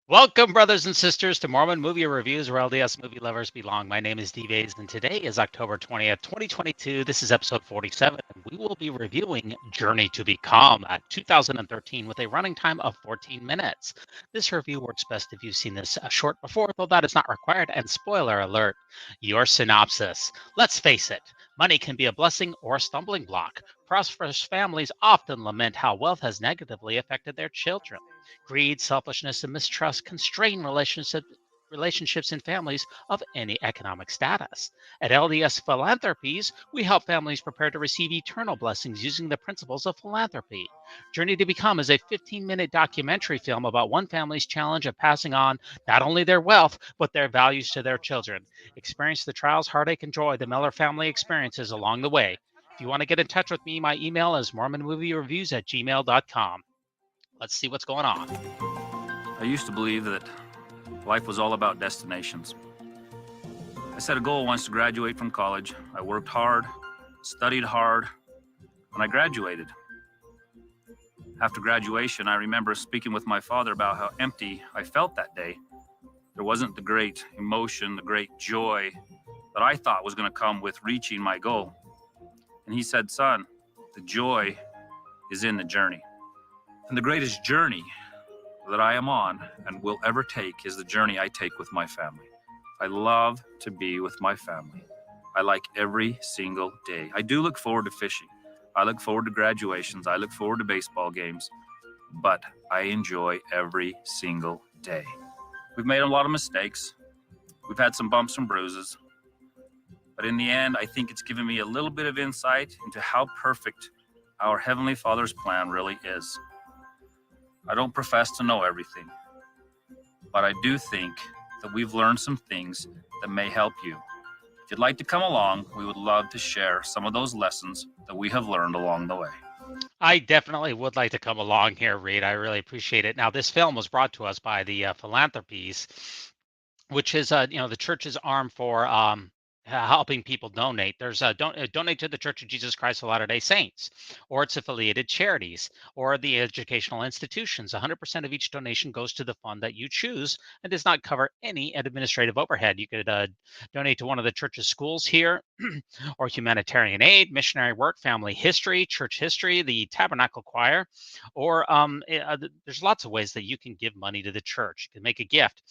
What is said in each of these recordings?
Welcome, brothers and sisters, to Mormon Movie Reviews, where LDS movie lovers belong. My name is D. Bays, and today is October 20th, 2022. This is episode 47, and we will be reviewing Journey to Become, 2013, with a running time of 14 minutes. This review works best if you've seen this short before, though that is not required. And spoiler alert, your synopsis. Let's face it, money can be a blessing or a stumbling block. Prosperous families often lament how wealth has negatively affected their children. Greed, selfishness, and mistrust constrain relationships in families of any economic status. At LDS Philanthropies, we help families prepare to receive eternal blessings using the principles of philanthropy. Journey to Become is a 15-minute documentary film about one family's challenge of passing on not only their wealth, but their values to their children. Experience the trials, heartache, and joy the Mellor family experiences along the way. If you want to get in touch with me, my email is mormonmoviereviews@gmail.com. Let's see what's going on. I used to believe that life was all about destinations. I set a goal once to graduate from college. I worked hard, studied hard, and I graduated. After graduation, I remember speaking with my father about how empty I felt that day. There wasn't the great emotion, the great joy that I thought was going to come with reaching my goal. And he said, "Son, the joy is in the journey. And the greatest journey that I am on and will ever take is the journey I take with my family. I love to be with my family. I like every single day. I do look forward to fishing. I look forward to graduations. I look forward to baseball games. But I enjoy every single day. We've made a lot of mistakes. We've had some bumps and bruises. But in the end, I think it's given me a little bit of insight into how perfect our Heavenly Father's plan really is. I don't profess to know everything, but I do think that we've learned some things that may help you. If you'd like to come along, we would love to share some of those lessons that we have learned along the way." I definitely would like to come along here, Reed. I really appreciate it. Now, this film was brought to us by the Philanthropies, which is the church's arm for helping people donate. There's donate to the Church of Jesus Christ of Latter-day Saints, or its affiliated charities, or the educational institutions. 100% of each donation goes to the fund that you choose and does not cover any administrative overhead. You could donate to one of the church's schools here, or humanitarian aid, missionary work, family history, church history, the tabernacle choir, or there's lots of ways that you can give money to the church. You can make a gift.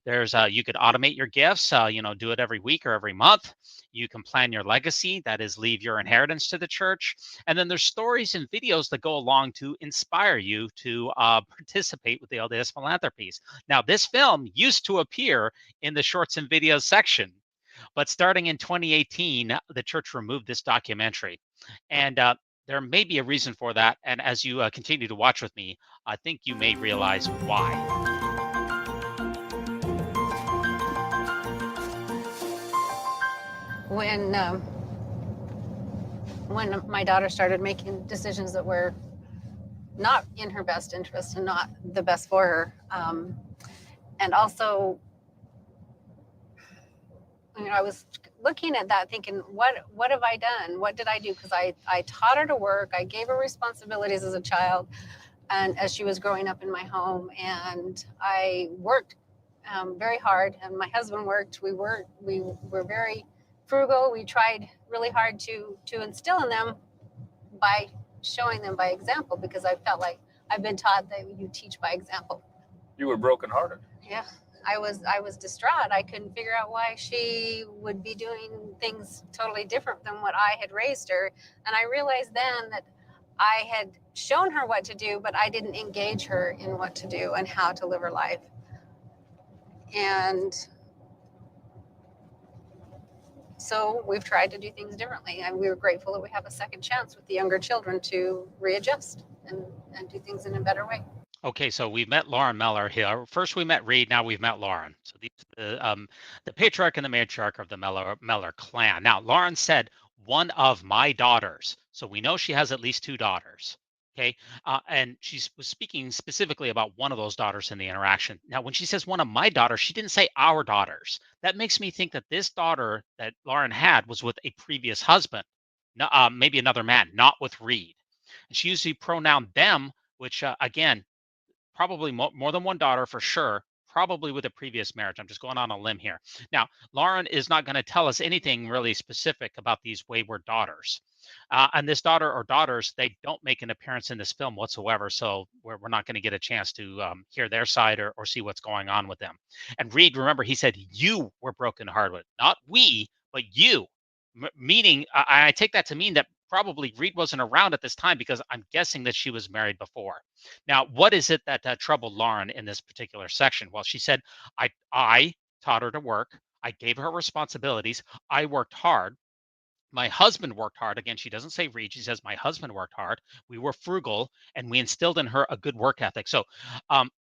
There's you could automate your gifts, do it every week or every month. You can plan your legacy, that is, leave your inheritance to the church. And then there's stories and videos that go along to inspire you to participate with the LDS Philanthropies. Now, this film used to appear in the shorts and videos section, but starting in 2018, the church removed this documentary. And there may be a reason for that. And as you continue to watch with me, I think you may realize why. When my daughter started making decisions that were not in her best interest and not the best for her, and also, I was looking at that thinking, what have I done? What did I do? Because I taught her to work. I gave her responsibilities as a child and as she was growing up in my home, and I worked very hard, and my husband worked. We were very frugal. We tried really hard to instill in them by showing them by example, because I felt like I've been taught that you teach by example. You were brokenhearted. Yeah, I was distraught. I couldn't figure out why she would be doing things totally different than what I had raised her. And I realized then that I had shown her what to do, but I didn't engage her in what to do and how to live her life. And so we've tried to do things differently, and we were grateful that we have a second chance with the younger children to readjust and do things in a better way. Okay, so we've met Lauren Mellor here. First, we met Reed. Now we've met Lauren. So these the patriarch and the matriarch of the Mellor clan. Now, Lauren said one of my daughters, so we know she has at least two daughters. Okay, and she was speaking specifically about one of those daughters in the interaction. Now, when she says one of my daughters, she didn't say our daughters. That makes me think that this daughter that Lauren had was with a previous husband, maybe another man, not with Reed. And she used the pronoun them, which again, probably more than one daughter for sure, probably with a previous marriage. I'm just going on a limb here. Now, Lauren is not going to tell us anything really specific about these wayward daughters. And this daughter or daughters, they don't make an appearance in this film whatsoever. So we're not going to get a chance to hear their side or see what's going on with them. And Reed, remember, he said you were brokenhearted, not we, but you. Meaning, I take that to mean that probably Reed wasn't around at this time because I'm guessing that she was married before. Now, what is it that troubled Lauren in this particular section? Well, she said, I taught her to work. I gave her responsibilities. I worked hard. My husband worked hard. Again, she doesn't say Reed. She says, my husband worked hard. We were frugal and we instilled in her a good work ethic. So um,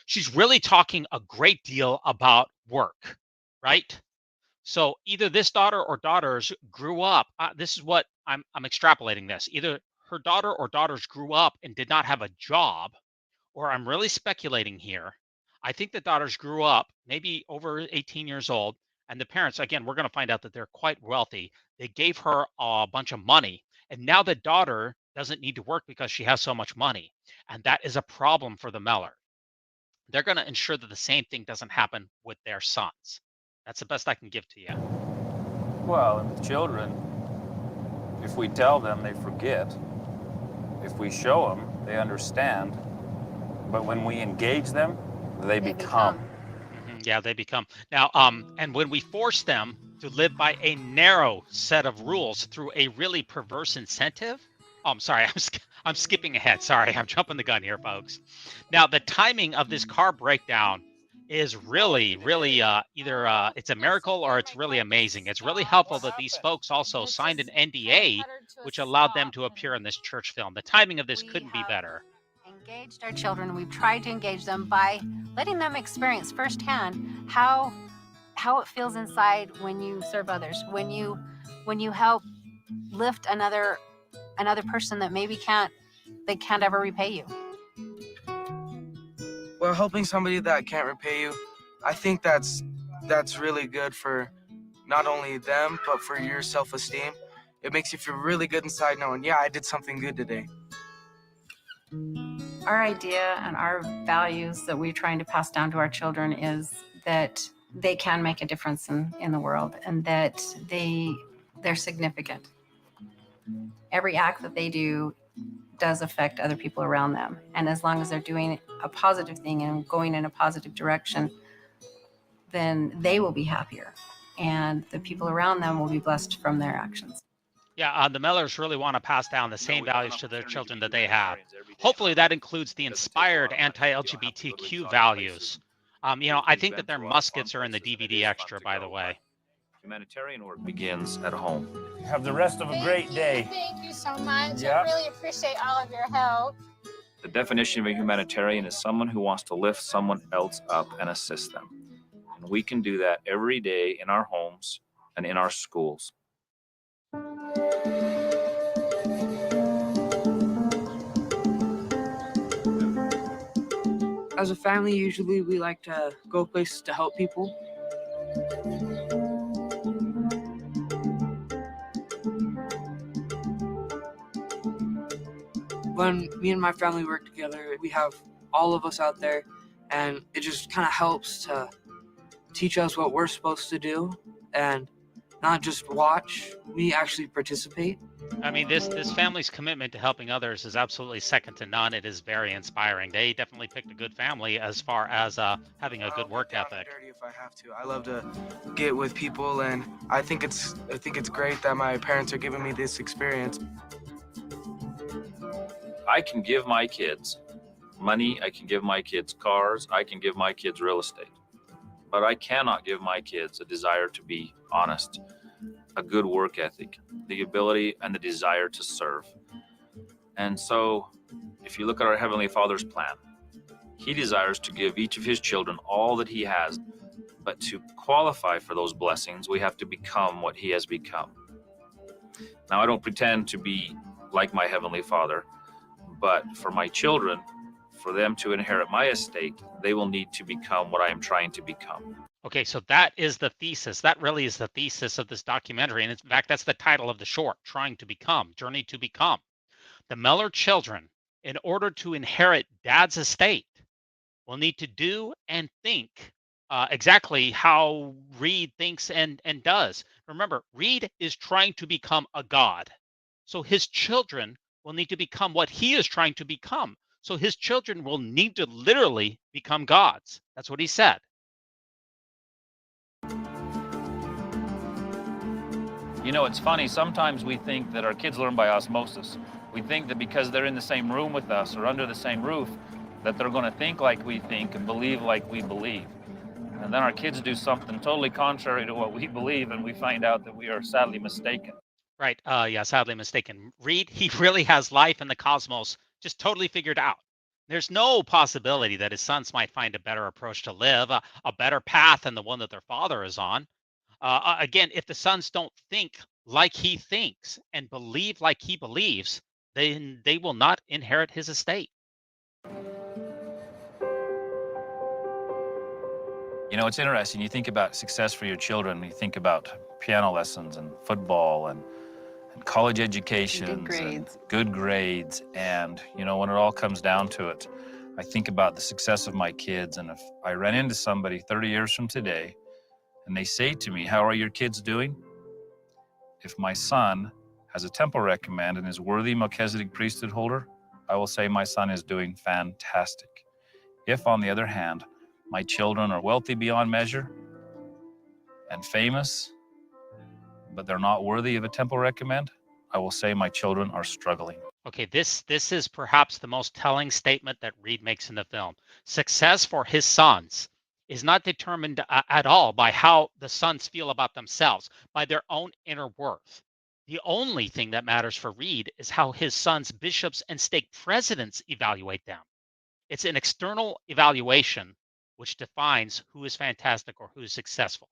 she's really talking a great deal about work, right? So either this daughter or daughters grew up. This is what I'm extrapolating this. Either her daughter or daughters grew up and did not have a job, or I'm really speculating here. I think the daughters grew up maybe over 18 years old, and the parents, again, we're going to find out that they're quite wealthy. They gave her a bunch of money, and now the daughter doesn't need to work because she has so much money. And that is a problem for the Mellor. They're going to ensure that the same thing doesn't happen with their sons. That's the best I can give to you. Well, and with children, if we tell them, they forget. If we show them, they understand. But when we engage them, they become. Yeah, they become. Now, and when we force them to live by a narrow set of rules through a really perverse incentive. Oh, I'm sorry, I'm skipping ahead. Sorry, I'm jumping the gun here, folks. Now, the timing of this car breakdown is really, really either it's a miracle or it's really amazing. It's really helpful that these folks also signed an NDA, which allowed them to appear in this church film. The timing of this couldn't be better. Engaged our children. We've tried to engage them by letting them experience firsthand how it feels inside when you serve others, when you help lift another person that maybe can't ever repay you. Well, helping somebody that can't repay you, I think that's really good for not only them, but for your self-esteem. It makes you feel really good inside knowing, yeah, I did something good today. Our idea and our values that we're trying to pass down to our children is that they can make a difference in the world, and that they're significant. Every act that they do does affect other people around them. And as long as they're doing a positive thing and going in a positive direction, then they will be happier. And the people around them will be blessed from their actions. Yeah, the Mellors really want to pass down the same values to their children that they have. Hopefully that includes the inspired anti-LGBTQ values. I think that their muskets are in the DVD extra, by the way. Humanitarian work begins at home. Have the rest of a great day. Thank you so much. Yeah. I really appreciate all of your help. The definition of a humanitarian is someone who wants to lift someone else up and assist them. And we can do that every day in our homes and in our schools. As a family, usually we like to go places to help people. When me and my family work together, we have all of us out there, and it just kind of helps to teach us what we're supposed to do and not just watch, we actually participate. I mean, this family's commitment to helping others is absolutely second to none. It is very inspiring. They definitely picked a good family as far as having a good work ethic. If I have to, I love to get with people, and I think it's great that my parents are giving me this experience. I can give my kids money, I can give my kids cars, I can give my kids real estate. But I cannot give my kids a desire to be honest, a good work ethic, the ability and the desire to serve. And so, if you look at our Heavenly Father's plan, He desires to give each of His children all that He has. But to qualify for those blessings, we have to become what He has become. Now, I don't pretend to be like my Heavenly Father, but for my children, for them to inherit my estate, they will need to become what I am trying to become. Okay, so that is the thesis. That really is the thesis of this documentary. And in fact, that's the title of the short, Trying to Become, Journey to Become. The Mellor children, in order to inherit Dad's estate, will need to do and think exactly how Reed thinks and does. Remember, Reed is trying to become a god. So his children will need to become what he is trying to become. So his children will need to literally become gods. That's what he said. You know, it's funny, sometimes we think that our kids learn by osmosis. We think that because they're in the same room with us or under the same roof, that they're going to think like we think and believe like we believe. And then our kids do something totally contrary to what we believe, and we find out that we are sadly mistaken. Right. Yeah, sadly mistaken. Reed, he really has life and the cosmos just totally figured out. There's no possibility that his sons might find a better approach to live, a better path than the one that their father is on. Again, if the sons don't think like he thinks and believe like he believes, then they will not inherit his estate. You know, it's interesting. You think about success for your children, you think about piano lessons and football and college educations and good grades. And, you know, when it all comes down to it, I think about the success of my kids. And if I ran into somebody 30 years from today and they say to me, "How are your kids doing?" If my son has a temple recommend and is worthy Melchizedek priesthood holder, I will say my son is doing fantastic. If, on the other hand, my children are wealthy beyond measure and famous, but they're not worthy of a temple recommend, I will say my children are struggling. Okay, this is perhaps the most telling statement that Reed makes in the film. Success for his sons is not determined at all by how the sons feel about themselves, by their own inner worth. The only thing that matters for Reed is how his sons, bishops, and stake presidents evaluate them. It's an external evaluation which defines who is fantastic or who is successful.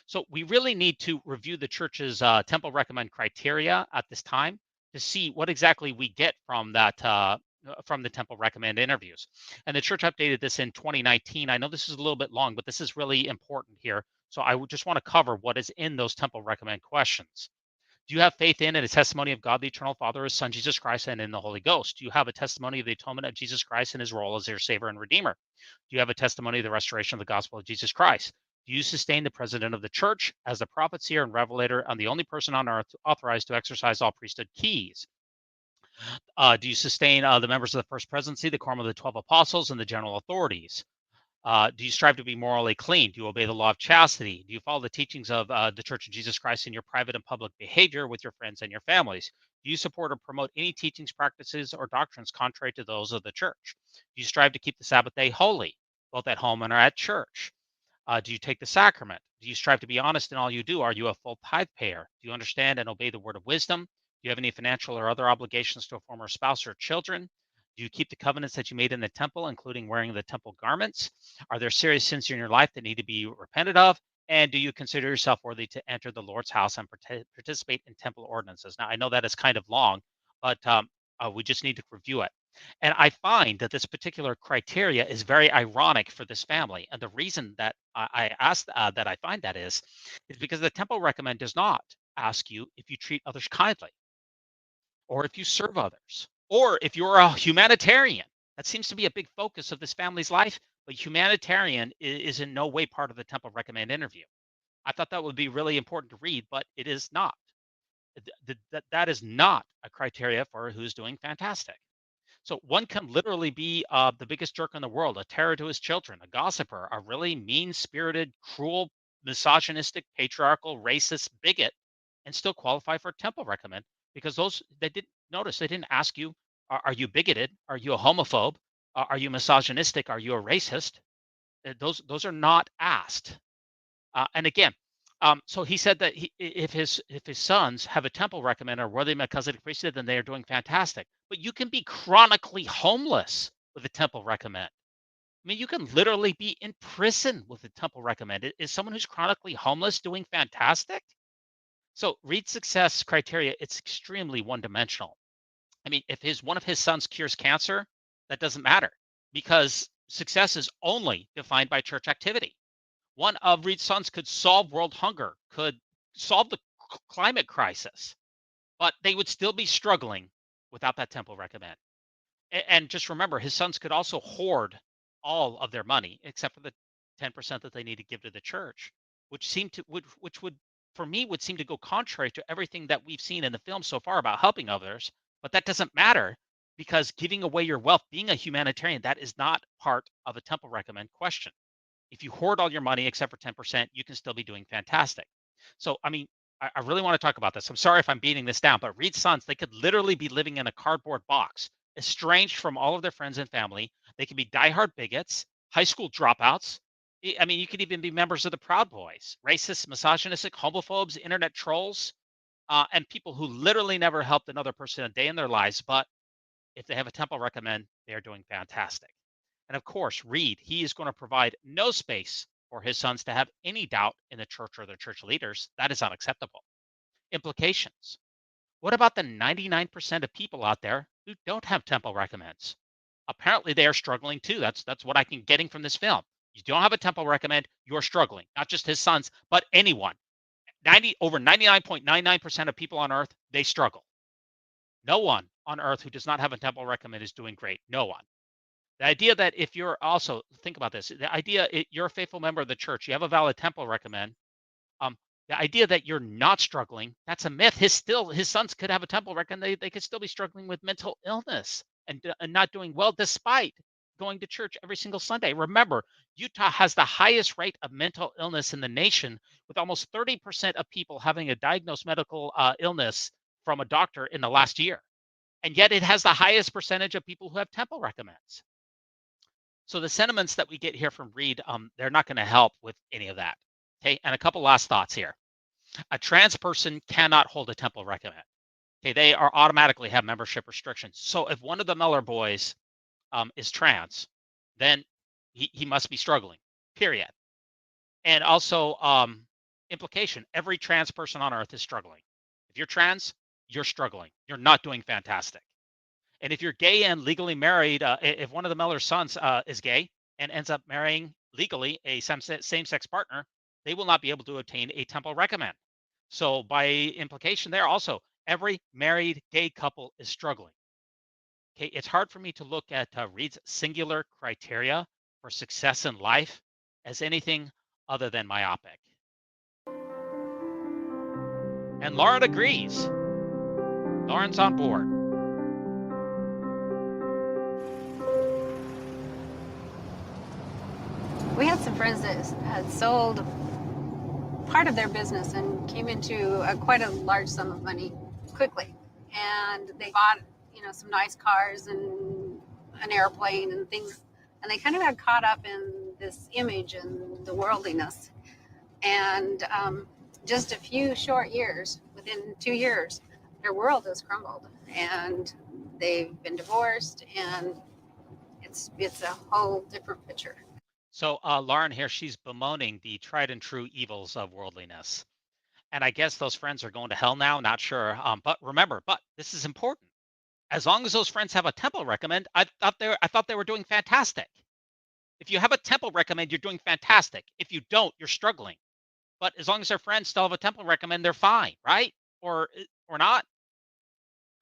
So we really need to review the church's temple recommend criteria at this time to see what exactly we get from that from the temple recommend interviews. And the church updated this in 2019. I know this is a little bit long, but this is really important here. So I would just want to cover what is in those temple recommend questions. Do you have faith in and a testimony of God the Eternal Father, His Son Jesus Christ, and in the Holy Ghost? Do you have a testimony of the atonement of Jesus Christ and His role as your Savior and Redeemer? Do you have a testimony of the restoration of the gospel of Jesus Christ? Do you sustain the president of the church as the prophet, seer, and revelator, and the only person on earth authorized to exercise all priesthood keys? Do you sustain the members of the first presidency, the quorum of the 12 apostles, and the general authorities? Do you strive to be morally clean? Do you obey the law of chastity? Do you follow the teachings of the Church of Jesus Christ in your private and public behavior with your friends and your families? Do you support or promote any teachings, practices, or doctrines contrary to those of the church? Do you strive to keep the Sabbath day holy, both at home and at church? Do you take the sacrament? Do you strive to be honest in all you do? Are you a full tithe payer? Do you understand and obey the word of wisdom? Do you have any financial or other obligations to a former spouse or children? Do you keep the covenants that you made in the temple, including wearing the temple garments? Are there serious sins in your life that need to be repented of? And do you consider yourself worthy to enter the Lord's house and participate in temple ordinances? Now, I know that is kind of long, but we just need to review it. And I find that this particular criteria is very ironic for this family. And the reason that I asked that I find that is because the temple recommend does not ask you if you treat others kindly or if you serve others or if you're a humanitarian. That seems to be a big focus of this family's life, but humanitarian is in no way part of the temple recommend interview. I thought that would be really important to read, but it is not. That is not a criteria for who's doing fantastic. So one can literally be the biggest jerk in the world, a terror to his children, a gossiper, a really mean-spirited, cruel, misogynistic, patriarchal, racist bigot, and still qualify for a temple recommend because those they didn't notice. They didn't ask you, are you bigoted? Are you a homophobe? Are you misogynistic? Are you a racist? Those are not asked. And again, so he said that if his sons have a temple recommend or worthy Melchizedek priesthood, then they are doing fantastic. But you can be chronically homeless with a temple recommend. I mean, you can literally be in prison with a temple recommend. Is someone who's chronically homeless doing fantastic? So read success criteria. It's extremely one-dimensional. I mean, if one of his sons cures cancer, that doesn't matter because success is only defined by church activity. One of Reed's sons could solve world hunger, could solve the climate crisis, but they would still be struggling without that temple recommend. And just remember, his sons could also hoard all of their money, except for the 10% that they need to give to the church, which would for me would seem to go contrary to everything that we've seen in the film so far about helping others. But that doesn't matter because giving away your wealth, being a humanitarian, that is not part of a temple recommend question. If you hoard all your money except for 10%, you can still be doing fantastic. So, I mean, I really want to talk about this. I'm sorry if I'm beating this down, but Reed's sons, they could literally be living in a cardboard box, estranged from all of their friends and family. They can be diehard bigots, high school dropouts. I mean, you could even be members of the Proud Boys, racists, misogynistic, homophobes, internet trolls, and people who literally never helped another person a day in their lives. But if they have a temple recommend, they are doing fantastic. And of course, Reed, he is going to provide no space for his sons to have any doubt in the church or their church leaders. That is unacceptable. Implications. What about the 99% of people out there who don't have temple recommends? Apparently they are struggling too. That's what I can getting from this film. You don't have a temple recommend, you're struggling. Not just his sons, but anyone. Over 99.99% of people on earth, they struggle. No one on earth who does not have a temple recommend is doing great. No one. The idea that if you're also think about this, the idea you're a faithful member of the church, you have a valid temple recommend. Um, the idea that you're not struggling, that's a myth. His sons could have a temple recommend. They could still be struggling with mental illness and not doing well despite going to church every single Sunday. Remember, Utah has the highest rate of mental illness in the nation, with almost 30% of people having a diagnosed medical illness from a doctor in the last year. And yet it has the highest percentage of people who have temple recommends. So the sentiments that we get here from Reed, they're not going to help with any of that. Okay, and a couple last thoughts here. A trans person cannot hold a temple recommend. Okay, they are automatically have membership restrictions. So if one of the Mellor boys is trans, then he must be struggling, period. And also implication, every trans person on earth is struggling. If you're trans, you're struggling. You're not doing fantastic. And if you're gay and legally married, if one of the Mellor sons is gay and ends up marrying legally a same-sex partner, they will not be able to obtain a temple recommend. So by implication there also, every married gay couple is struggling. Okay, it's hard for me to look at Reed's singular criteria for success in life as anything other than myopic. And Lauren agrees. Lauren's on board. We had some friends that had sold part of their business and came into quite a large sum of money quickly. And they bought, some nice cars and an airplane and things. And they kind of got caught up in this image and the worldliness. And just a few short years, within 2 years, their world has crumbled. And they've been divorced, and it's a whole different picture. So Lauren here, she's bemoaning the tried and true evils of worldliness. And I guess those friends are going to hell now, not sure. But remember, this is important. As long as those friends have a temple recommend, I thought they were doing fantastic. If you have a temple recommend, you're doing fantastic. If you don't, you're struggling. But as long as their friends still have a temple recommend, they're fine, right? Or not.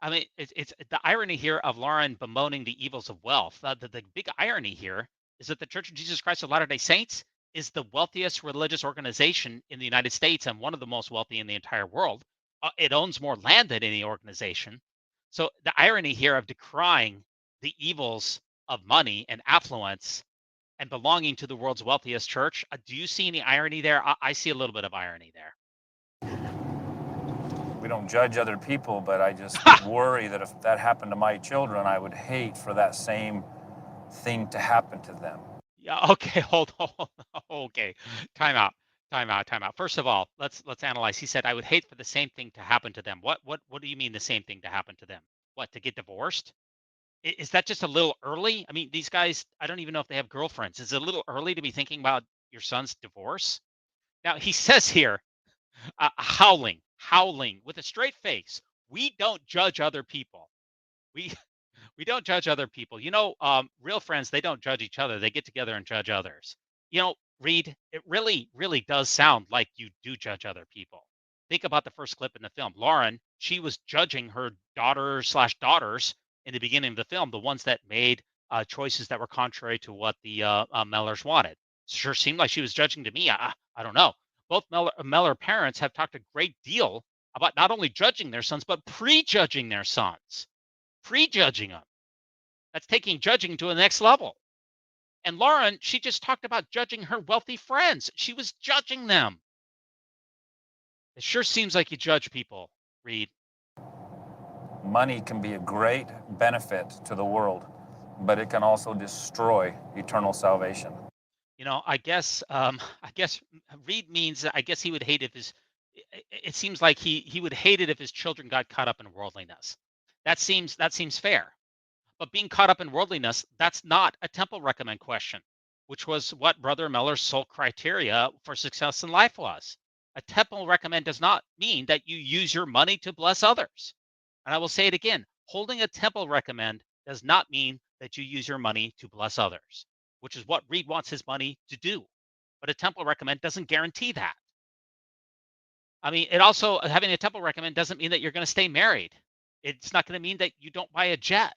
I mean, it's the irony here of Lauren bemoaning the evils of wealth. The big irony here is that the Church of Jesus Christ of Latter-day Saints is the wealthiest religious organization in the United States and one of the most wealthy in the entire world. It owns more land than any organization. So the irony here of decrying the evils of money and affluence and belonging to the world's wealthiest church, do you see any irony there? I see a little bit of irony there. We don't judge other people, but I just worry that if that happened to my children, I would hate for that same thing to happen to them. Yeah, okay, hold on. Okay. Time out. Time out. First of all, let's analyze. He said I would hate for the same thing to happen to them. What do you mean the same thing to happen to them? What, to get divorced? Is that just a little early? I mean, these guys, I don't even know if they have girlfriends. Is it a little early to be thinking about your son's divorce? Now, he says here, howling with a straight face. We don't judge other people. We we don't judge other people. Real friends, they don't judge each other. They get together and judge others. Reed, it really, really does sound like you do judge other people. Think about the first clip in the film. Lauren, she was judging her daughter/daughters in the beginning of the film, the ones that made choices that were contrary to what the Mellors wanted. Sure seemed like she was judging to me. I don't know. Both Mellor parents have talked a great deal about not only judging their sons, but prejudging their sons, prejudging them. That's taking judging to the next level. And Lauren, she just talked about judging her wealthy friends. She was judging them. It sure seems like you judge people, Reed. Money can be a great benefit to the world, but it can also destroy eternal salvation. I guess Reed means I guess he would hate if his it seems like he would hate it if his children got caught up in worldliness. That seems fair. But being caught up in worldliness, that's not a temple recommend question, which was what Brother Miller's sole criteria for success in life was. A temple recommend does not mean that you use your money to bless others. And I will say it again, holding a temple recommend does not mean that you use your money to bless others, which is what Reed wants his money to do. But a temple recommend doesn't guarantee that. I mean, it also having a temple recommend doesn't mean that you're going to stay married. It's not going to mean that you don't buy a jet.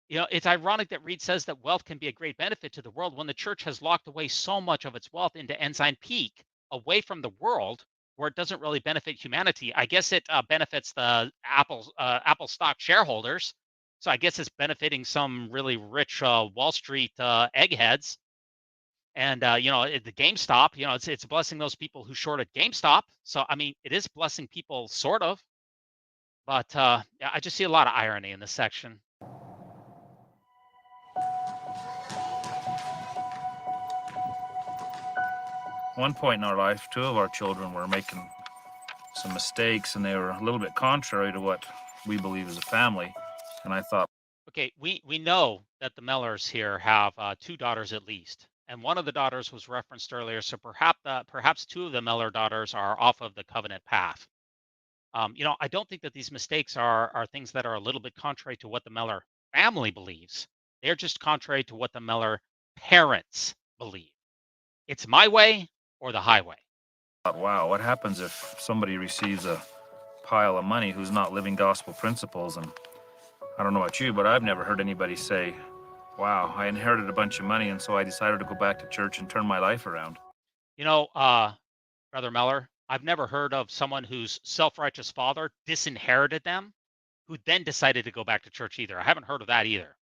It's ironic that Reed says that wealth can be a great benefit to the world when the church has locked away so much of its wealth into Ensign Peak, away from the world, where it doesn't really benefit humanity. I guess it benefits the Apple stock shareholders. So I guess it's benefiting some really rich Wall Street eggheads. And the GameStop, it's blessing those people who shorted GameStop. So I mean, it is blessing people sort of, but yeah, I just see a lot of irony in this section. One point in our life, two of our children were making some mistakes, and they were a little bit contrary to what we believe as a family. And I thought, Okay, we know that the Mellors here have two daughters at least, and one of the daughters was referenced earlier. So perhaps two of the Mellor daughters are off of the covenant path. I don't think that these mistakes are things that are a little bit contrary to what the Mellor family believes. They're just contrary to what the Mellor parents believe. It's my way or the highway. wow, what happens if somebody receives a pile of money who's not living gospel principles? And I don't know about you, but I've never heard anybody say, wow, I inherited a bunch of money, and so I decided to go back to church and turn my life around. Brother Mellor, I've never heard of someone whose self-righteous father disinherited them, who then decided to go back to church either. I haven't heard of that either.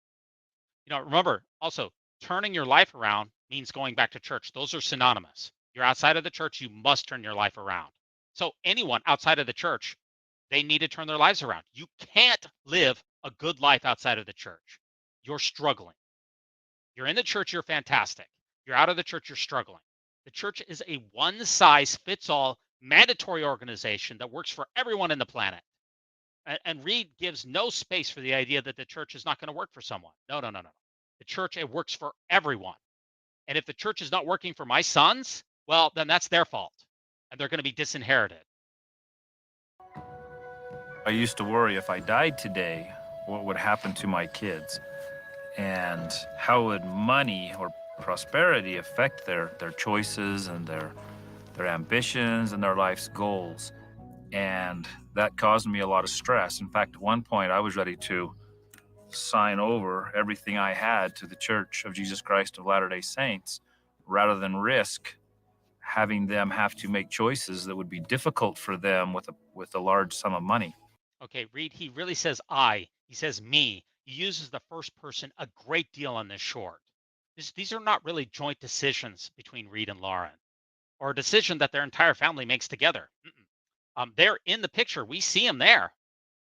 Remember also, turning your life around means going back to church. Those are synonymous. You're outside of the church, you must turn your life around. So anyone outside of the church, they need to turn their lives around. You can't live a good life outside of the church. You're struggling. You're in the church, you're fantastic. You're out of the church, you're struggling. The church is a one-size-fits-all mandatory organization that works for everyone in the planet. And Reed gives no space for the idea that the church is not going to work for someone. No, no, no, no. The church, it works for everyone. And if the church is not working for my sons, well, then that's their fault. And they're going to be disinherited. I used to worry if I died today, what would happen to my kids? And how would money or prosperity affect their choices and their ambitions and their life's goals? And that caused me a lot of stress. In fact, at one point, I was ready to sign over everything I had to the Church of Jesus Christ of Latter-day Saints rather than risk having them have to make choices that would be difficult for them with a large sum of money. Okay, Reed, he really says I. He says me. He uses the first person a great deal on this short. These are not really joint decisions between Reed and Lauren, or a decision that their entire family makes together. They're in the picture. We see them there.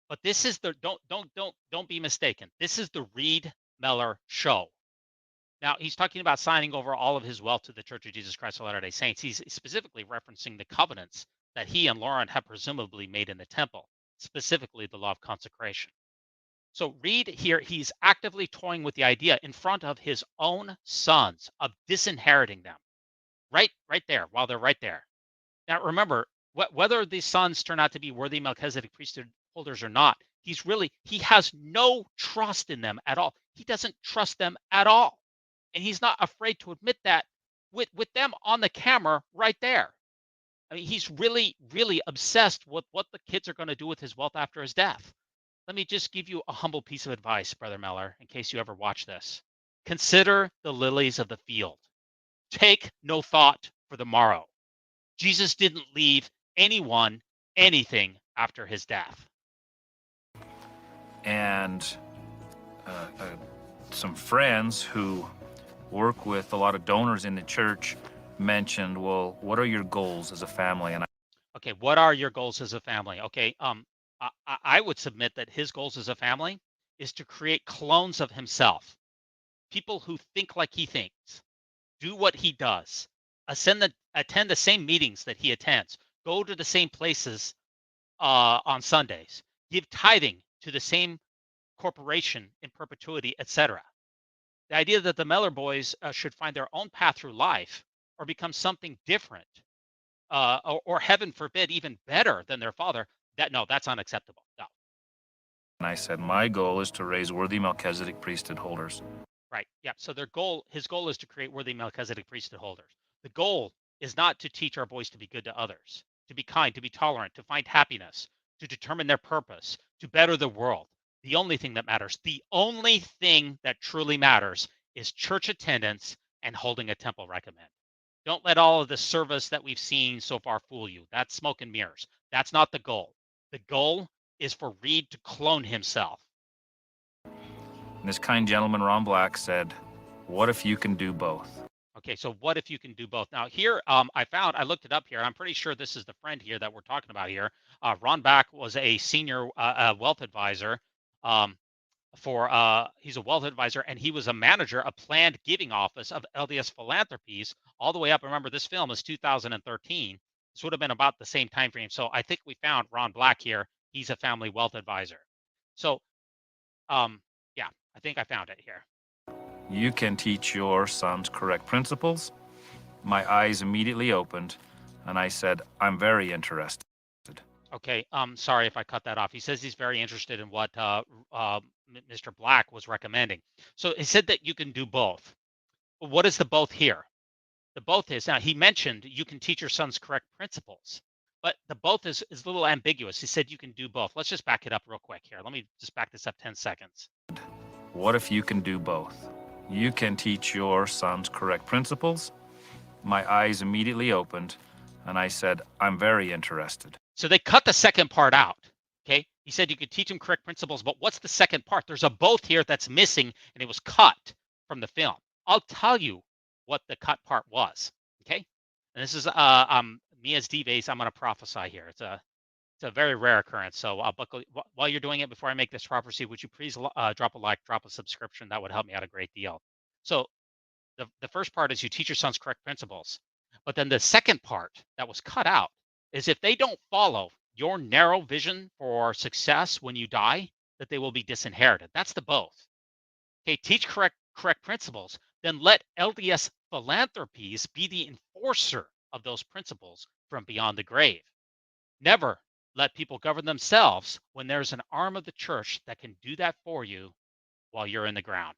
But this is the don't be mistaken. This is the Reed Mellor show. Now he's talking about signing over all of his wealth to the Church of Jesus Christ of Latter-day Saints. He's specifically referencing the covenants that he and Lauren have presumably made in the temple, specifically the law of consecration. So Reed here, he's actively toying with the idea in front of his own sons of disinheriting them, right there, while they're right there. Now remember, whether these sons turn out to be worthy Melchizedek priesthood holders or not, he has no trust in them at all. He doesn't trust them at all. And he's not afraid to admit that with them on the camera right there. I mean, he's really, really obsessed with what the kids are going to do with his wealth after his death. Let me just give you a humble piece of advice, Brother Mellor, in case you ever watch this. Consider the lilies of the field. Take no thought for the morrow. Jesus didn't leave anyone anything after his death. And some friends who work with a lot of donors in the church mentioned, well, what are your goals as a family? And Okay, what are your goals as a family? Okay, I would submit that his goals as a family is to create clones of himself, people who think like he thinks, do what he does, attend the same meetings that he attends, go to the same places on Sundays, give tithing to the same corporation in perpetuity, etc. The idea that the Mellor boys should find their own path through life or become something different, or heaven forbid, even better than their father, that's unacceptable. No. I said, my goal is to raise worthy Melchizedek priesthood holders. Right. Yeah. So his goal is to create worthy Melchizedek priesthood holders. The goal is not to teach our boys to be good to others, to be kind, to be tolerant, to find happiness, to determine their purpose, to better the world. The only thing that truly matters is church attendance and holding a temple recommend. Don't let all of the service that we've seen so far fool you. That's smoke and mirrors. That's not the goal. The goal is for Reed to clone himself. And this kind gentleman, Ron Black, said, what if you can do both? Okay, so what if you can do both? Now here, I looked it up here. I'm pretty sure this is the friend here that we're talking about here. Ron Black was a senior wealth advisor he's a wealth advisor, and he was a manager of planned giving office of LDS Philanthropies all the way up. Remember, this film is 2013. This would have been about the same time frame. So I think we found Ron Black here. He's a family wealth advisor. So, yeah, I think I found it here. You can teach your sons correct principles. My eyes immediately opened, and I said, I'm very interested. Okay, sorry if I cut that off. He says he's very interested in what Mr. Black was recommending. So he said that you can do both. What is the both here? The both is, now he mentioned you can teach your sons correct principles, but the both is a little ambiguous. He said you can do both. Let's just back it up real quick here. Let me just back this up 10 seconds. What if you can do both? You can teach your sons correct principles. My eyes immediately opened, and I said, I'm very interested. So they cut the second part out. Okay. He said you could teach them correct principles, but what's the second part? There's a both here that's missing, and it was cut from the film. I'll tell you what the cut part was. Okay. And this is me as D-Vase, I'm going to prophesy here. It's a very rare occurrence. So while you're doing it, before I make this prophecy, would you please drop a like, drop a subscription? That would help me out a great deal. So the first part is you teach your sons correct principles. But then the second part that was cut out is if they don't follow your narrow vision for success when you die, that they will be disinherited. That's the both. Okay, teach correct principles, then let LDS Philanthropies be the enforcer of those principles from beyond the grave. Never let people govern themselves when there's an arm of the church that can do that for you while you're in the ground.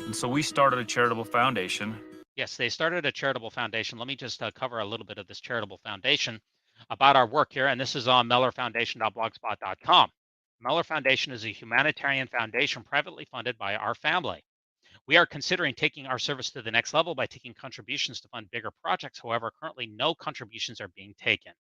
And so we started a charitable foundation. Yes, they started a charitable foundation. Let me just cover a little bit of this charitable foundation about our work here. And this is on mellorfoundation.blogspot.com. Mellor Foundation is a humanitarian foundation privately funded by our family. We are considering taking our service to the next level by taking contributions to fund bigger projects. However, currently no contributions are being taken.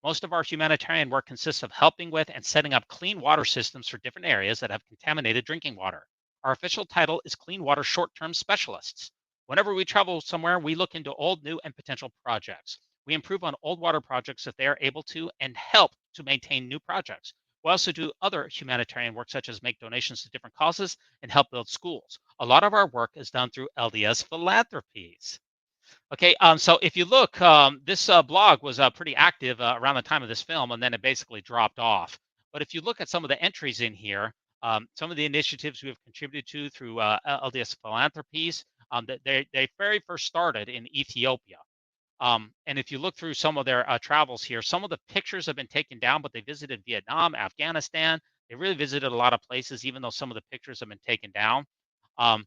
Most of our humanitarian work consists of helping with and setting up clean water systems for different areas that have contaminated drinking water. Our official title is Clean Water Short-Term Specialists. Whenever we travel somewhere, we look into old, new, and potential projects. We improve on old water projects if they are able to and help to maintain new projects. We also do other humanitarian work, such as make donations to different causes and help build schools. A lot of our work is done through LDS Philanthropies. Okay, so if you look, this blog was pretty active around the time of this film, and then it basically dropped off. But if you look at some of the entries in here, some of the initiatives we have contributed to through LDS Philanthropies, they very first started in Ethiopia. And if you look through some of their travels here, some of the pictures have been taken down, but they visited Vietnam, Afghanistan. They really visited a lot of places, even though some of the pictures have been taken down. And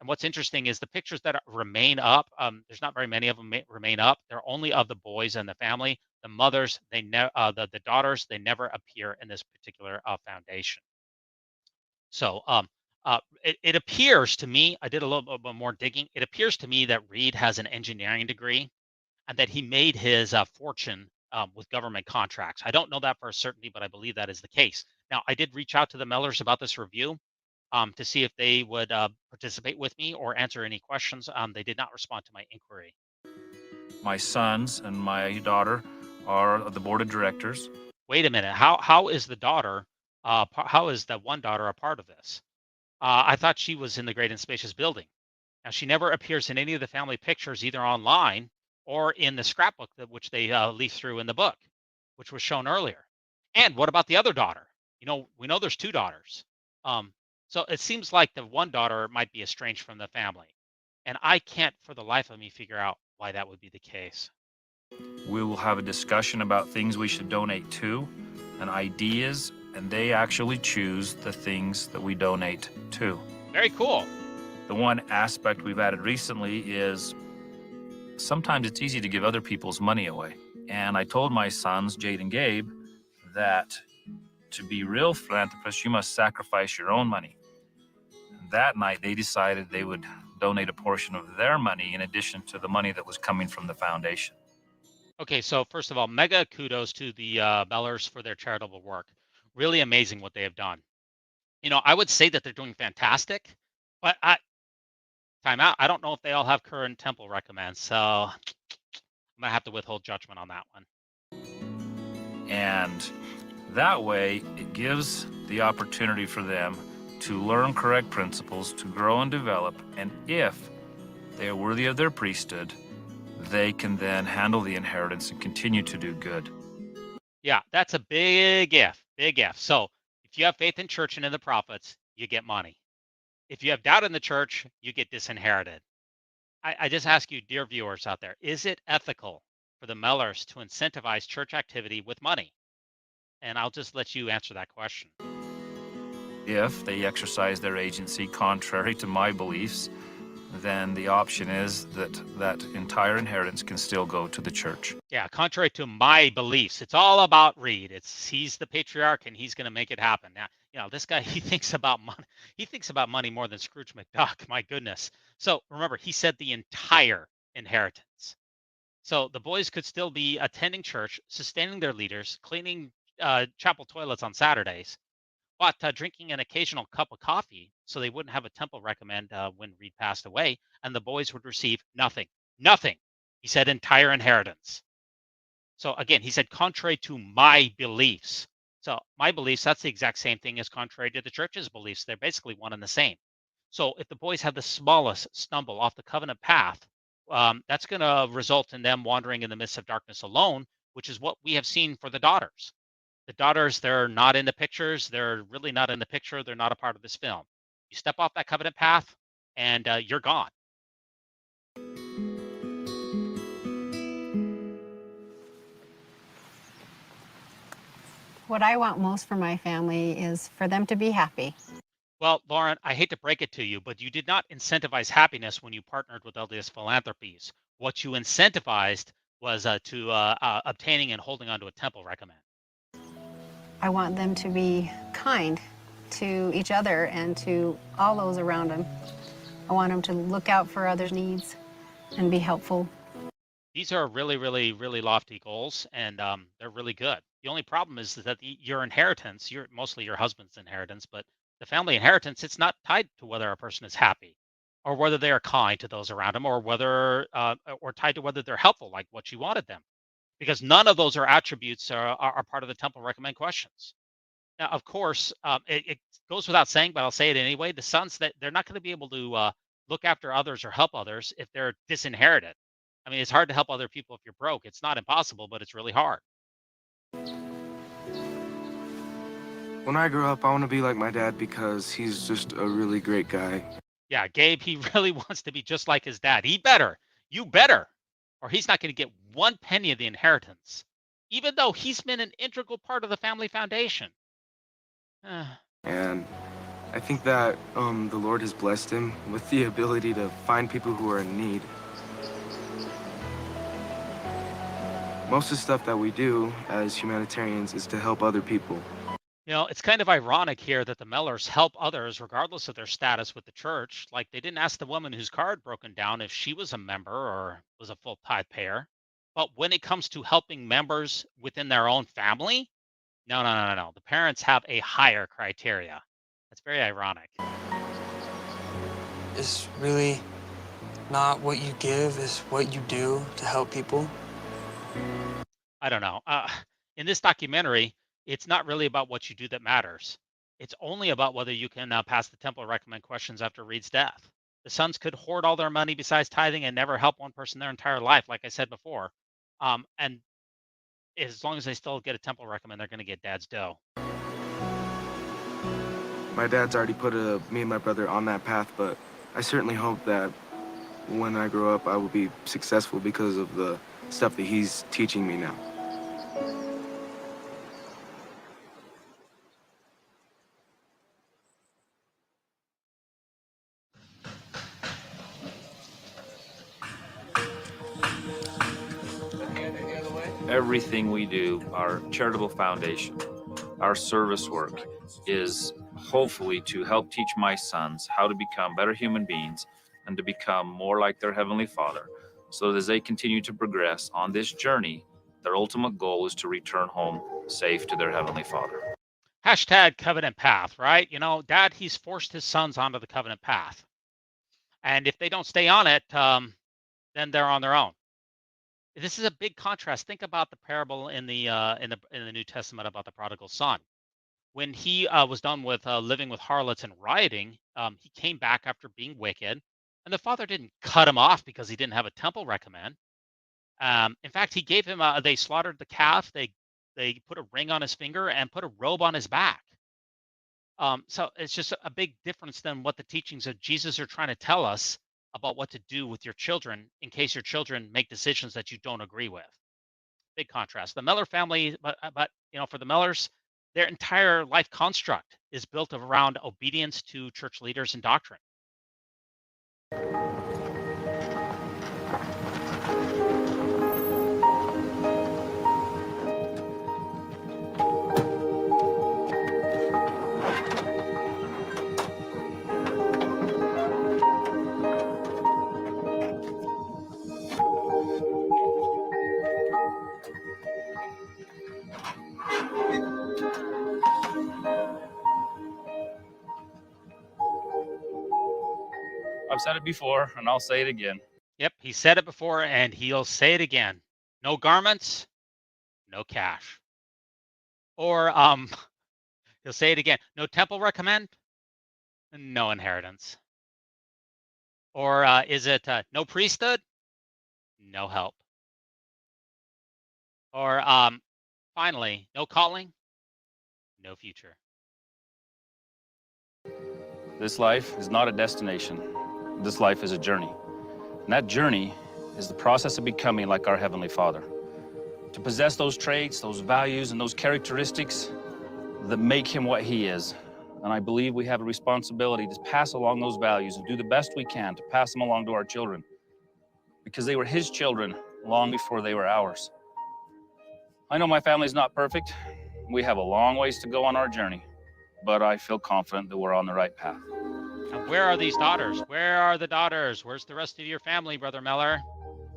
what's interesting is the pictures that remain up, there's not very many of them remain up. They're only of the boys and the family. The mothers, the daughters, they never appear in this particular foundation. So, it appears to me, I did a little bit more digging. It appears to me that Reed has an engineering degree and that he made his fortune with government contracts. I don't know that for a certainty, but I believe that is the case. Now, I did reach out to the Mellors about this review to see if they would participate with me or answer any questions. They did not respond to my inquiry. My sons and my daughter are the board of directors. Wait a minute. How is the daughter? How is the one daughter a part of this? I thought she was in the Great and Spacious Building. Now, she never appears in any of the family pictures, either online or in the scrapbook which they leaf through in the book, which was shown earlier. And what about the other daughter? We know there's two daughters. So it seems like the one daughter might be estranged from the family. And I can't for the life of me figure out why that would be the case. We will have a discussion about things we should donate to and ideas, and they actually choose the things that we donate to. Very cool. The one aspect we've added recently is sometimes it's easy to give other people's money away. And I told my sons, Jade and Gabe, that to be real philanthropists, you must sacrifice your own money. And that night, they decided they would donate a portion of their money in addition to the money that was coming from the foundation. Okay, so first of all, mega kudos to the Mellors for their charitable work. Really amazing what they have done. I would say that they're doing fantastic, but time out. I don't know if they all have current temple recommends, so I'm gonna have to withhold judgment on that one. And that way, it gives the opportunity for them to learn correct principles, to grow and develop, and if they are worthy of their priesthood, they can then handle the inheritance and continue to do good. Yeah, that's a big if, big if. So if you have faith in church and in the prophets, you get money. If you have doubt in the church, you get disinherited. I just ask you, dear viewers out there, is it ethical for the Mellors to incentivize church activity with money? And I'll just let you answer that question. If they exercise their agency contrary to my beliefs, then the option is that entire inheritance can still go to the church. Yeah, contrary to my beliefs, it's all about Reed. He's the patriarch and he's going to make it happen. Now, this guy, he thinks about money. He thinks about money more than Scrooge McDuck. My goodness. So remember, he said the entire inheritance. So the boys could still be attending church, sustaining their leaders, cleaning chapel toilets on Saturdays, but drinking an occasional cup of coffee so they wouldn't have a temple recommend when Reed passed away, and the boys would receive nothing. Nothing. He said entire inheritance. So again, he said contrary to my beliefs. So my beliefs, that's the exact same thing as contrary to the church's beliefs. They're basically one and the same. So if the boys have the smallest stumble off the covenant path, that's going to result in them wandering in the midst of darkness alone, which is what we have seen for the daughters. The daughters, they're not in the pictures. They're really not in the picture. They're not a part of this film. You step off that covenant path and you're gone. What I want most for my family is for them to be happy. Well, Lauren, I hate to break it to you, but you did not incentivize happiness when you partnered with LDS Philanthropies. What you incentivized was obtaining and holding onto a temple recommend. I want them to be kind to each other and to all those around them. I want them to look out for others' needs and be helpful. These are really, really, really lofty goals, and they're really good. The only problem is that your inheritance, mostly your husband's inheritance, but the family inheritance, it's not tied to whether a person is happy or whether they are kind to those around them or or tied to whether they're helpful, like what you wanted them. Because none of those are attributes are part of the temple recommend questions. Now, of course, it goes without saying, but I'll say it anyway. The sons, that they're not going to be able to look after others or help others if they're disinherited. I mean, it's hard to help other people if you're broke. It's not impossible, but it's really hard. When I grow up, I want to be like my dad because he's just a really great guy. Yeah, Gabe, he really wants to be just like his dad. You better, or he's not going to get one penny of the inheritance, even though he's been an integral part of the family foundation. And I think that the Lord has blessed him with the ability to find people who are in need. Most of the stuff that we do as humanitarians is to help other people. It's kind of ironic here that the Mellors help others regardless of their status with the church. Like they didn't ask the woman whose car had broken down if she was a member or was a full tithe payer. But when it comes to helping members within their own family, no, no, no, no, no. The parents have a higher criteria. That's very ironic. It's really not what you give, it's what you do to help people. I don't know. In this documentary, it's not really about what you do that matters. It's only about whether you can pass the temple recommend questions after Reed's death. The sons could hoard all their money besides tithing and never help one person their entire life, like I said before. And as long as they still get a temple recommend, they're going to get dad's dough. My dad's already put me and my brother on that path, but I certainly hope that when I grow up, I will be successful because of the stuff that he's teaching me now. Everything we do, our charitable foundation, our service work, is hopefully to help teach my sons how to become better human beings and to become more like their Heavenly Father. So that as they continue to progress on this journey, their ultimate goal is to return home safe to their Heavenly Father. Hashtag covenant path, right? Dad, he's forced his sons onto the covenant path. And if they don't stay on it, then they're on their own. This is a big contrast. Think about the parable in the New Testament about the prodigal son. When he was done with living with harlots and rioting, he came back after being wicked, and the father didn't cut him off because he didn't have a temple recommend. In fact, he gave him. They slaughtered the calf. They put a ring on his finger and put a robe on his back. So it's just a big difference than what the teachings of Jesus are trying to tell us about what to do with your children in case your children make decisions that you don't agree with. Big contrast. The Mellor family, but for the Mellors, their entire life construct is built around obedience to church leaders and doctrine. I've said it before, and I'll say it again. Yep, he said it before, and he'll say it again. No garments, no cash. Or he'll say it again. No temple recommend, no inheritance. Or is it no priesthood, no help? Or finally, no calling, no future. This life is not a destination. This life is a journey. And that journey is the process of becoming like our Heavenly Father. To possess those traits, those values, and those characteristics that make him what he is. And I believe we have a responsibility to pass along those values and do the best we can to pass them along to our children, because they were his children long before they were ours. I know my family's not perfect. We have a long ways to go on our journey, but I feel confident that we're on the right path. And where are these daughters? Where are the daughters? Where's the rest of your family, Brother Mellor?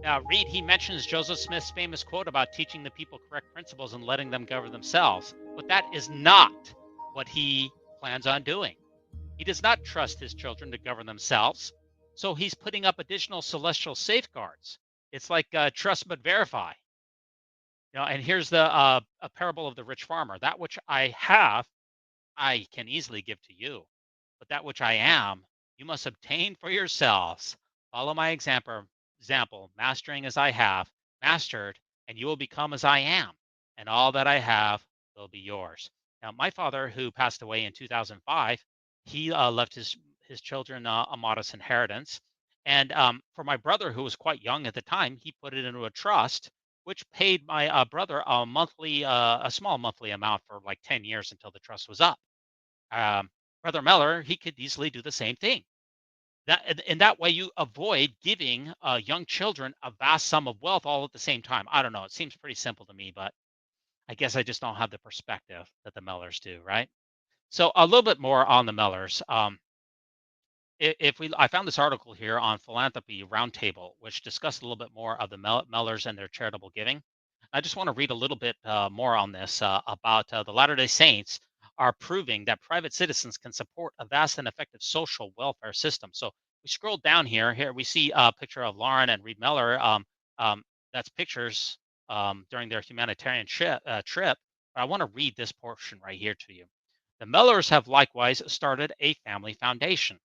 Now, Reed, he mentions Joseph Smith's famous quote about teaching the people correct principles and letting them govern themselves. But that is not what he plans on doing. He does not trust his children to govern themselves. So he's putting up additional celestial safeguards. It's like trust but verify. And here's a parable of the rich farmer. That which I have, I can easily give to you. But that which I am, you must obtain for yourselves. Follow my example, mastering as I have mastered, and you will become as I am, and all that I have will be yours. Now, my father, who passed away in 2005, he left his children a modest inheritance. And for my brother, who was quite young at the time, he put it into a trust, which paid my brother a small monthly amount for like 10 years until the trust was up. Brother Mellor, he could easily do the same thing. In that way, you avoid giving young children a vast sum of wealth all at the same time. I don't know. It seems pretty simple to me, but I guess I just don't have the perspective that the Mellors do, right? So a little bit more on the Mellors. I found this article here on Philanthropy Roundtable, which discussed a little bit more of the Mellors and their charitable giving. I just want to read a little bit more on this about the Latter-day Saints are proving that private citizens can support a vast and effective social welfare system. So we scroll down here. Here we see a picture of Lauren and Reed Mellor. That's pictures during their humanitarian trip. But I want to read this portion right here to you. The Mellors have likewise started a family foundation.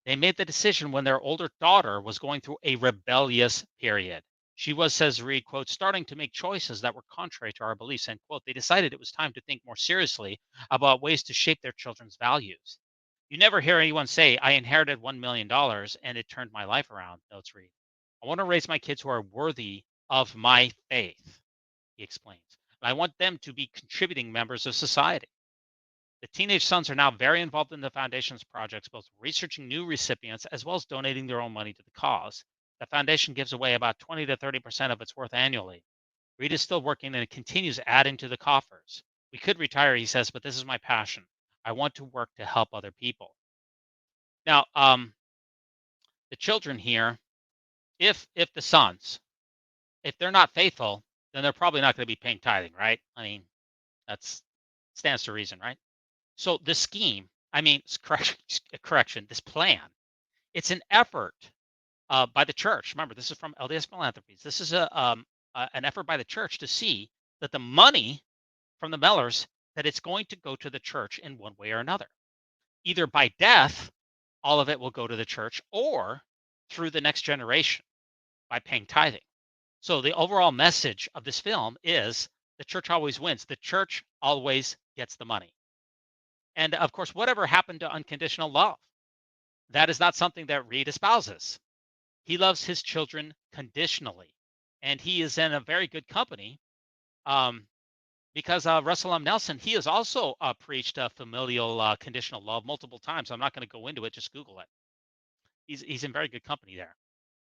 They made the decision when their older daughter was going through a rebellious period. She was, says Reed, quote, starting to make choices that were contrary to our beliefs, end quote. They decided it was time to think more seriously about ways to shape their children's values. You never hear anyone say, I inherited $1 million and it turned my life around, notes Reed. I want to raise my kids who are worthy of my faith, he explains. I want them to be contributing members of society. The teenage sons are now very involved in the foundation's projects, both researching new recipients as well as donating their own money to the cause. The foundation gives away about 20 to 30% of its worth annually. Reed is still working and it continues adding to the coffers. We could retire, he says, but this is my passion. I want to work to help other people. Now, the children here, if the sons, if they're not faithful, then they're probably not going to be paying tithing, right? I mean, that's stands to reason, right? So this scheme, correction, this plan, it's an effort by the church. Remember, this is from LDS Philanthropies. This is an effort by the church to see that the money from the Mellors, that it's going to go to the church in one way or another. Either by death, all of it will go to the church, or through the next generation by paying tithing. So the overall message of this film is the church always wins. The church always gets the money. And of course, whatever happened to unconditional love? That is not something that Reed espouses. He loves his children conditionally, and he is in a very good company because Russell M. Nelson, he has also preached familial conditional love multiple times. I'm not going to go into it, just Google it. He's in very good company there.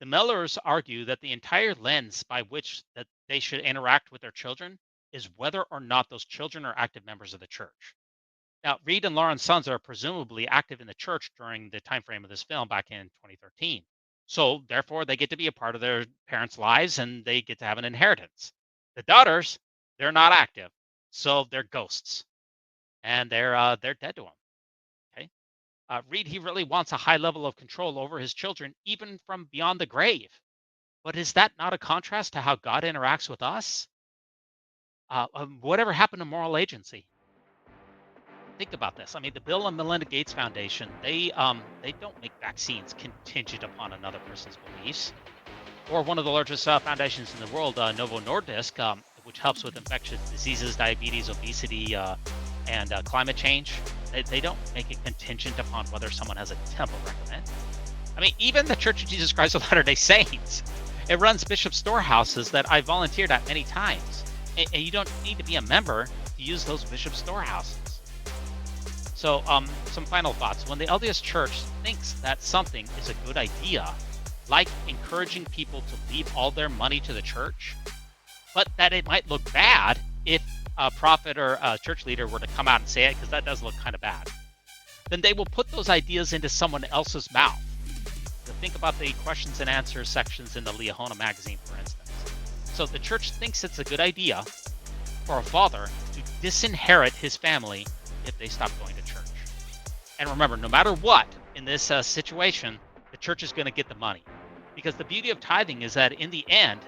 The Mellors argue that the entire lens by which that they should interact with their children is whether or not those children are active members of the church. Now, Reed and Lauren's sons are presumably active in the church during the time frame of this film back in 2013. So, therefore, they get to be a part of their parents' lives and they get to have an inheritance. The daughters, they're not active, so they're ghosts, and they're dead to them. Okay, Reed, he really wants a high level of control over his children, even from beyond the grave. But is that not a contrast to how God interacts with us? Whatever happened to moral agency? Think about this. I mean, the Bill and Melinda Gates Foundation, they don't make vaccines contingent upon another person's beliefs. Or one of the largest foundations in the world, Novo Nordisk, which helps with infectious diseases, diabetes, obesity, and climate change. They don't make it contingent upon whether someone has a temple recommend. I mean, even the Church of Jesus Christ of Latter-day Saints, it runs bishop storehouses that I volunteered at many times. And you don't need to be a member to use those bishop storehouses. So some final thoughts. When the LDS Church thinks that something is a good idea, like encouraging people to leave all their money to the church, but that it might look bad if a prophet or a church leader were to come out and say it, because that does look kind of bad, then they will put those ideas into someone else's mouth. So think about the questions and answers sections in the Liahona magazine, for instance. So the church thinks it's a good idea for a father to disinherit his family if they stop going to church. And remember, no matter what, in this situation, the church is going to get the money. Because the beauty of tithing is that in the end,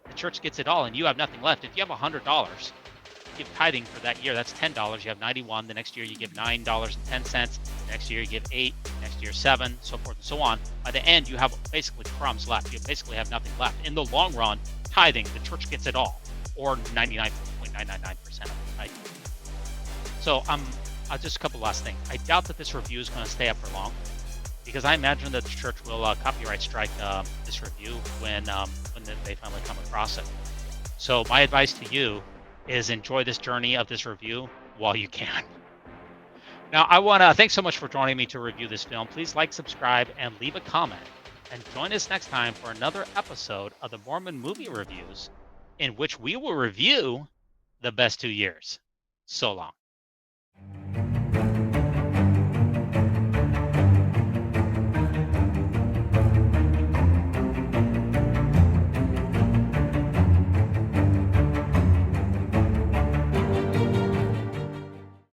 the church gets it all and you have nothing left. If you have $100, you give tithing for that year, that's $10. You have 91. The next year you give $9.10. The next year you give 8. Next year 7, so forth and so on. By the end, you have basically crumbs left. You basically have nothing left. In the long run, tithing, the church gets it all, or 99.999% of it, right? So just a couple last things. I doubt that this review is going to stay up for long, because I imagine that the church will copyright strike this review when they finally come across it. So my advice to you is enjoy this journey of this review while you can. Now, I want to thanks so much for joining me to review this film. Please like, subscribe, and leave a comment. And join us next time for another episode of the Mormon Movie Reviews, in which we will review the best 2 years. So long.